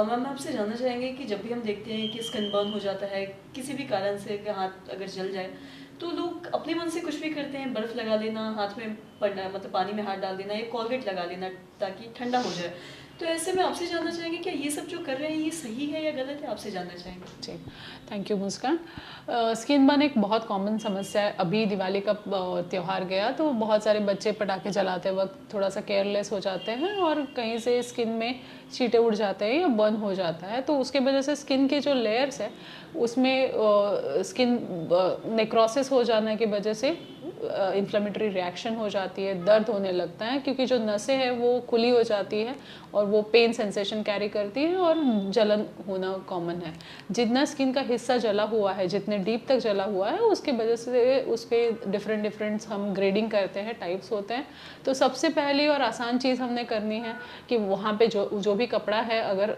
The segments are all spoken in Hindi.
मैम मैं आपसे जानना चाहेंगे कि जब भी हम देखते हैं कि स्किन बर्न हो जाता है किसी भी कारण से, कि हाथ अगर जल जाए, तो लोग अपने मन से कुछ भी करते हैं, बर्फ़ लगा लेना, हाथ में पड़ना मतलब पानी में हाथ डाल देना या कोलगेट लगा लेना ताकि ठंडा हो जाए। तो ऐसे में आपसे जानना चाहेंगे क्या ये सब जो कर रहे हैं ये सही है या गलत है? आपसे जानना चाहेंगे। जी, thank you Muskan. Skin burn एक बहुत कॉमन समस्या है। अभी दिवाली का त्योहार गया तो बहुत सारे बच्चे पटाखे जलाते वक्त थोड़ा सा केयरलेस हो जाते हैं और कहीं से स्किन में छींटे उड़ जाते हैं या बर्न हो जाता है, तो उसके वजह से स्किन के जो लेयर्स है उसमें स्किन नेक्रोसिस हो जाने की वजह से इन्फ्लेमेटरी रिएक्शन हो जाती है, दर्द होने लगता है क्योंकि जो नसें हैं वो खुली हो जाती है और वो पेन सेंसेशन कैरी करती है और जलन होना कॉमन है। जितना स्किन का हिस्सा जला हुआ है, जितने डीप तक जला हुआ है, उसके वजह से उसके डिफरेंट हम ग्रेडिंग करते हैं, टाइप्स होते हैं। तो सबसे पहली और आसान चीज़ हमने करनी है कि वहाँ पे जो भी कपड़ा है अगर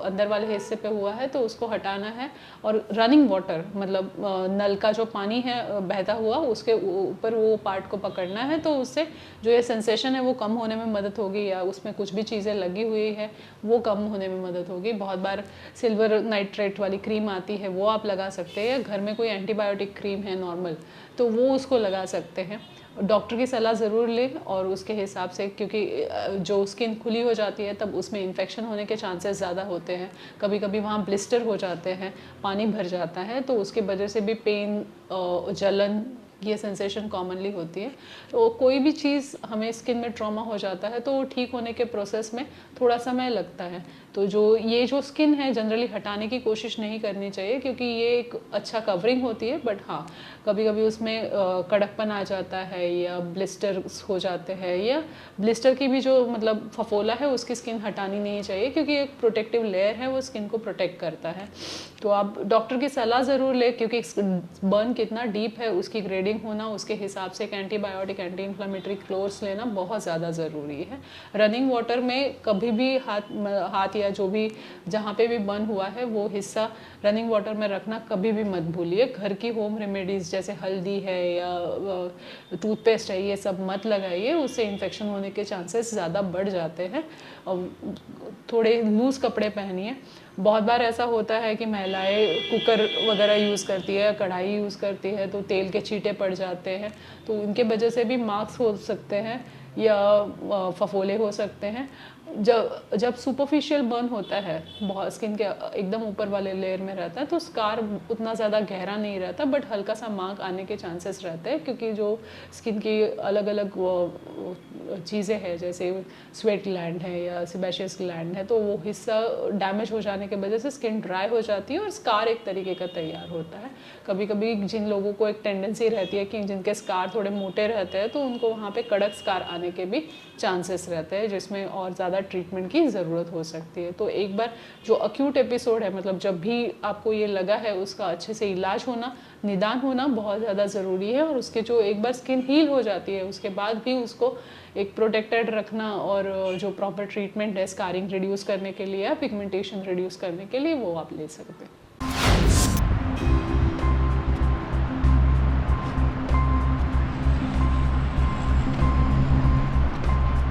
अंदर वाले हिस्से पे हुआ है तो उसको हटाना है और रनिंग वाटर मतलब नल का जो पानी है बहता हुआ उसके ऊपर वो पार्ट को पकड़ना है, तो उससे जो ये सेंसेशन है वो कम होने में मदद होगी या उसमें कुछ भी चीज़ें लगी हुई है वो कम होने में मदद होगी। बहुत बार सिल्वर नाइट्रेट वाली क्रीम आती है वो आप लगा सकते हैं, या घर में कोई एंटीबायोटिक क्रीम है नॉर्मल तो वो उसको लगा सकते हैं। डॉक्टर की सलाह ज़रूर लें और उसके हिसाब से, क्योंकि जो स्किन खुली हो जाती है तब उसमें इन्फेक्शन होने के चांसेस ज़्यादा होते हैं। कभी कभी वहाँ ब्लिस्टर हो जाते हैं, पानी भर जाता है, तो उसके वजह से भी पेन, जलन, ये सेंसेशन कॉमनली होती है। तो कोई भी चीज़ हमें स्किन में ट्रॉमा हो जाता है तो ठीक होने के प्रोसेस में थोड़ा समय लगता है। तो जो स्किन है जनरली हटाने की कोशिश नहीं करनी चाहिए क्योंकि ये एक अच्छा कवरिंग होती है, बट हाँ कभी कभी उसमें कड़कपन आ जाता है या ब्लिस्टर्स हो जाते हैं, या ब्लिस्टर की भी जो मतलब फफोला है उसकी स्किन हटानी नहीं चाहिए क्योंकि एक प्रोटेक्टिव लेयर है वो स्किन को प्रोटेक्ट करता है। तो आप डॉक्टर की सलाह ज़रूर लें क्योंकि बर्न कितना डीप है उसकी ग्रेडिंग होना, उसके हिसाब से एक एंटीबायोटिक, एंटी इन्फ्लेमेटरी कोर्स लेना बहुत ज़्यादा ज़रूरी है। रनिंग वाटर में कभी भी हाथ या जो भी जहाँ पे भी बर्न हुआ है वो हिस्सा रनिंग वाटर में रखना कभी भी मत भूलिए। घर की होम रेमेडीज़ जैसे हल्दी है या टूथपेस्ट है ये सब मत लगाइए, उससे इन्फेक्शन होने के चांसेस ज़्यादा बढ़ जाते हैं। और थोड़े लूज़ कपड़े पहनिए। बहुत बार ऐसा होता है कि महिलाएं कुकर वगैरह यूज़ करती है, कढ़ाई यूज़ करती है तो तेल के छींटे पड़ जाते हैं, तो उनके वजह से भी मार्क्स हो सकते हैं या फफोले हो सकते हैं। जब सुपरफिशियल बर्न होता है, बहुत स्किन के एकदम ऊपर वाले लेयर में रहता है तो स्कार उतना ज़्यादा गहरा नहीं रहता, बट हल्का सा मार्क आने के चांसेस रहते हैं क्योंकि जो स्किन की अलग अलग चीज़ें हैं जैसे स्वेट ग्लैंड है या सेबेशियस ग्लैंड है, तो वो हिस्सा डैमेज हो जाने की वजह से स्किन ड्राई हो जाती है और स्कार एक तरीके का तैयार होता है। कभी कभी जिन लोगों को एक टेंडेंसी रहती है कि जिनके स्कार थोड़े मोटे रहते हैं तो उनको वहाँ पे कड़क स्कार आने के भी चांसेस रहते हैं जिसमें और ज़्यादा ट्रीटमेंट की ज़रूरत हो सकती है। तो एक बार जो अक्यूट एपिसोड है, मतलब जब भी आपको ये लगा है उसका अच्छे से इलाज होना, निदान होना बहुत ज़्यादा ज़रूरी है। और उसके जो एक बार स्किन हील हो जाती है उसके बाद भी उसको एक प्रोटेक्टेड रखना और जो प्रॉपर ट्रीटमेंट है स्कारिंग रिड्यूस करने के लिए या पिगमेंटेशन रिड्यूस करने के लिए वो आप ले सकते हैं।